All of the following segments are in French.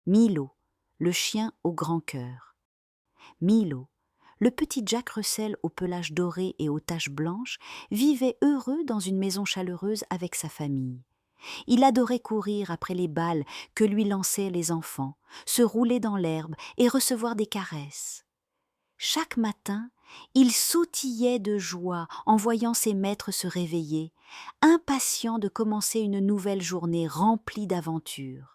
Milo, le chien au grand cœur. Milo, le petit Jack Russell au pelage doré et aux taches blanches, vivait heureux dans une maison chaleureuse avec sa famille. Il adorait courir après les balles que lui lançaient les enfants, se rouler dans l'herbe et recevoir des caresses. Chaque matin, il sautillait de joie en voyant ses maîtres se réveiller, impatient de commencer une nouvelle journée remplie d'aventures.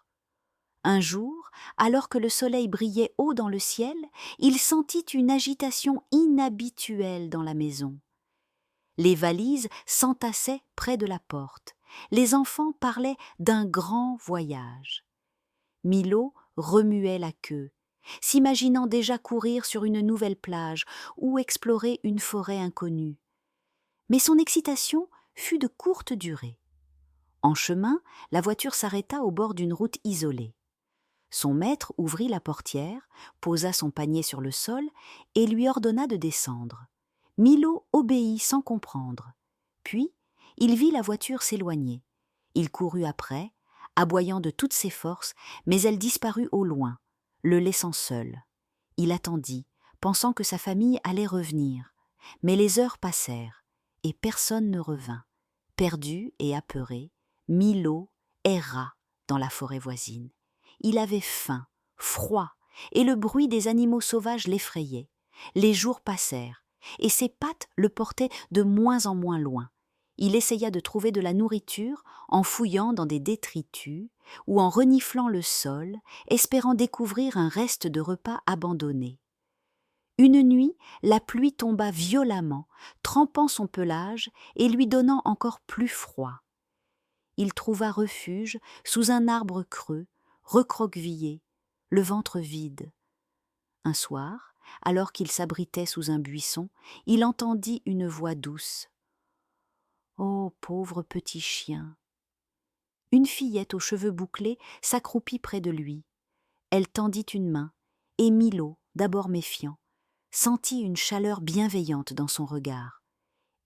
Un jour, alors que le soleil brillait haut dans le ciel, il sentit une agitation inhabituelle dans la maison. Les valises s'entassaient près de la porte. Les enfants parlaient d'un grand voyage. Milo remuait la queue, s'imaginant déjà courir sur une nouvelle plage ou explorer une forêt inconnue. Mais son excitation fut de courte durée. En chemin, la voiture s'arrêta au bord d'une route isolée. Son maître ouvrit la portière, posa son panier sur le sol et lui ordonna de descendre. Milo obéit sans comprendre. Puis, il vit la voiture s'éloigner. Il courut après, aboyant de toutes ses forces, mais elle disparut au loin, le laissant seul. Il attendit, pensant que sa famille allait revenir. Mais les heures passèrent, et personne ne revint. Perdu et apeuré, Milo erra dans la forêt voisine. Il avait faim, froid, et le bruit des animaux sauvages l'effrayait. Les jours passèrent, et ses pattes le portaient de moins en moins loin. Il essaya de trouver de la nourriture en fouillant dans des détritus ou en reniflant le sol, espérant découvrir un reste de repas abandonné. Une nuit, la pluie tomba violemment, trempant son pelage et lui donnant encore plus froid. Il trouva refuge sous un arbre creux, recroquevillé, le ventre vide. Un soir, alors qu'il s'abritait sous un buisson, il entendit une voix douce. « Oh, pauvre petit chien !» Une fillette aux cheveux bouclés s'accroupit près de lui. Elle tendit une main, et Milo, d'abord méfiant, sentit une chaleur bienveillante dans son regard.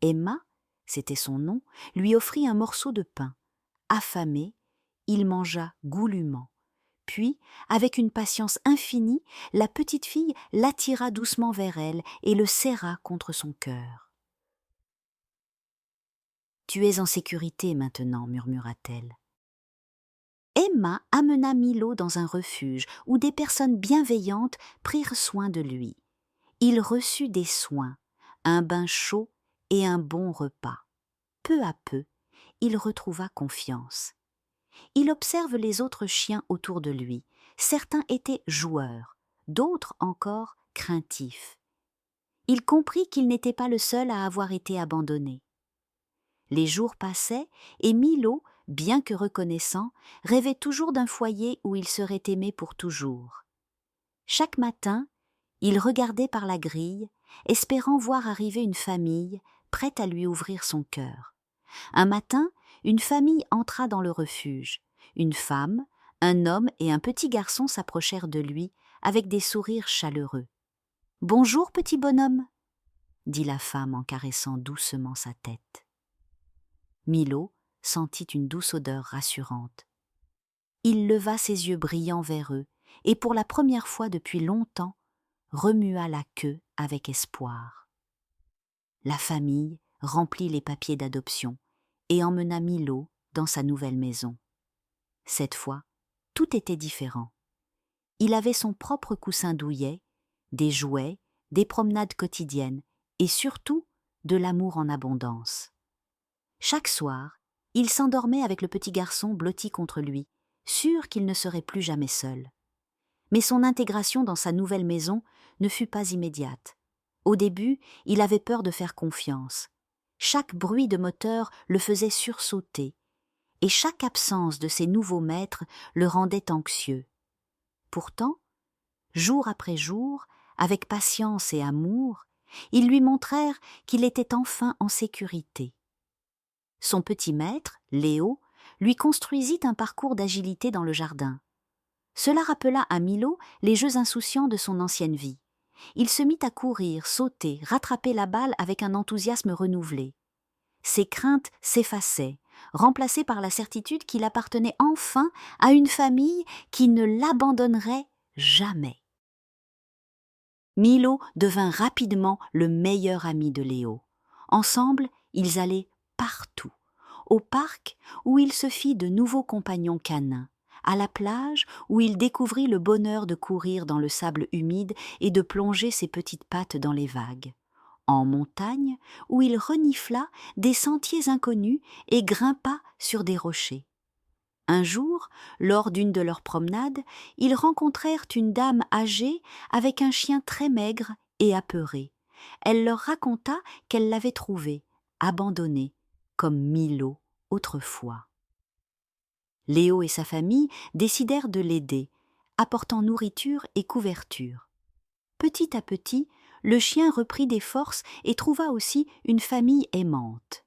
Emma, c'était son nom, lui offrit un morceau de pain. Affamé, il mangea goulûment. Puis, avec une patience infinie, la petite fille l'attira doucement vers elle et le serra contre son cœur. « Tu es en sécurité maintenant, murmura-t-elle. Emma amena Milo dans un refuge où des personnes bienveillantes prirent soin de lui. Il reçut des soins, un bain chaud et un bon repas. Peu à peu, il retrouva confiance. Il observe les autres chiens autour de lui. Certains étaient joueurs, d'autres encore craintifs. Il comprit qu'il n'était pas le seul à avoir été abandonné. Les jours passaient et Milo, bien que reconnaissant, rêvait toujours d'un foyer où il serait aimé pour toujours. Chaque matin, il regardait par la grille, espérant voir arriver une famille prête à lui ouvrir son cœur. Un matin, une famille entra dans le refuge. Une femme, un homme et un petit garçon s'approchèrent de lui avec des sourires chaleureux. « Bonjour, petit bonhomme !» dit la femme en caressant doucement sa tête. Milo sentit une douce odeur rassurante. Il leva ses yeux brillants vers eux et pour la première fois depuis longtemps, remua la queue avec espoir. La famille remplit les papiers d'adoption et emmena Milo dans sa nouvelle maison. Cette fois, tout était différent. Il avait son propre coussin douillet, des jouets, des promenades quotidiennes et surtout de l'amour en abondance. Chaque soir, il s'endormait avec le petit garçon blotti contre lui, sûr qu'il ne serait plus jamais seul. Mais son intégration dans sa nouvelle maison ne fut pas immédiate. Au début, il avait peur de faire confiance. Chaque bruit de moteur le faisait sursauter, et chaque absence de ses nouveaux maîtres le rendait anxieux. Pourtant, jour après jour, avec patience et amour, ils lui montrèrent qu'il était enfin en sécurité. Son petit maître, Léo, lui construisit un parcours d'agilité dans le jardin. Cela rappela à Milo les jeux insouciants de son ancienne vie. Il se mit à courir, sauter, rattraper la balle avec un enthousiasme renouvelé. Ses craintes s'effaçaient, remplacé par la certitude qu'il appartenait enfin à une famille qui ne l'abandonnerait jamais. Milo devint rapidement le meilleur ami de Léo. Ensemble, ils allaient partout. Au parc, où il se fit de nouveaux compagnons canins. À la plage, où il découvrit le bonheur de courir dans le sable humide et de plonger ses petites pattes dans les vagues. En montagne, où il renifla des sentiers inconnus et grimpa sur des rochers. Un jour, lors d'une de leurs promenades, ils rencontrèrent une dame âgée avec un chien très maigre et apeuré. Elle leur raconta qu'elle l'avait trouvé, abandonné, comme Milo autrefois. Léo et sa famille décidèrent de l'aider, apportant nourriture et couverture. Petit à petit, le chien reprit des forces et trouva aussi une famille aimante.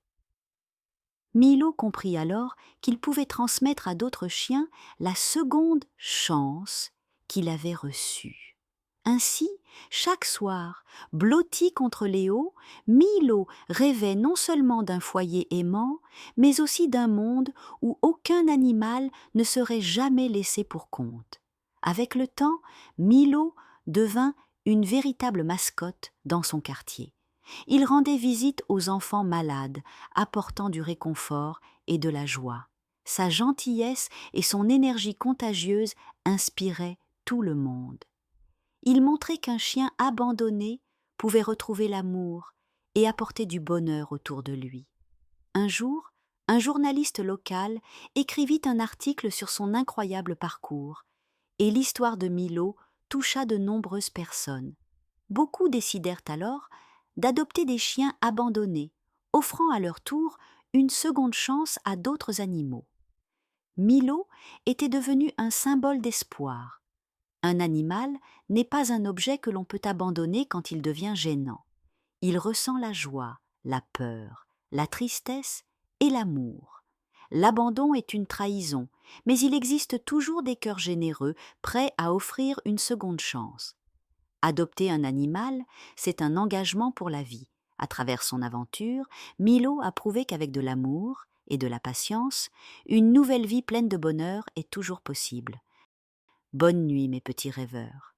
Milo comprit alors qu'il pouvait transmettre à d'autres chiens la seconde chance qu'il avait reçue. Ainsi, chaque soir, blotti contre Léo, Milo rêvait non seulement d'un foyer aimant, mais aussi d'un monde où aucun animal ne serait jamais laissé pour compte. Avec le temps, Milo devint une véritable mascotte dans son quartier. Il rendait visite aux enfants malades, apportant du réconfort et de la joie. Sa gentillesse et son énergie contagieuse inspiraient tout le monde. Il montrait qu'un chien abandonné pouvait retrouver l'amour et apporter du bonheur autour de lui. Un jour, un journaliste local écrivit un article sur son incroyable parcours, et l'histoire de Milo toucha de nombreuses personnes. Beaucoup décidèrent alors d'adopter des chiens abandonnés, offrant à leur tour une seconde chance à d'autres animaux. Milo était devenu un symbole d'espoir. Un animal n'est pas un objet que l'on peut abandonner quand il devient gênant. Il ressent la joie, la peur, la tristesse et l'amour. L'abandon est une trahison, mais il existe toujours des cœurs généreux, prêts à offrir une seconde chance. Adopter un animal, c'est un engagement pour la vie. À travers son aventure, Milo a prouvé qu'avec de l'amour et de la patience, une nouvelle vie pleine de bonheur est toujours possible. Bonne nuit, mes petits rêveurs.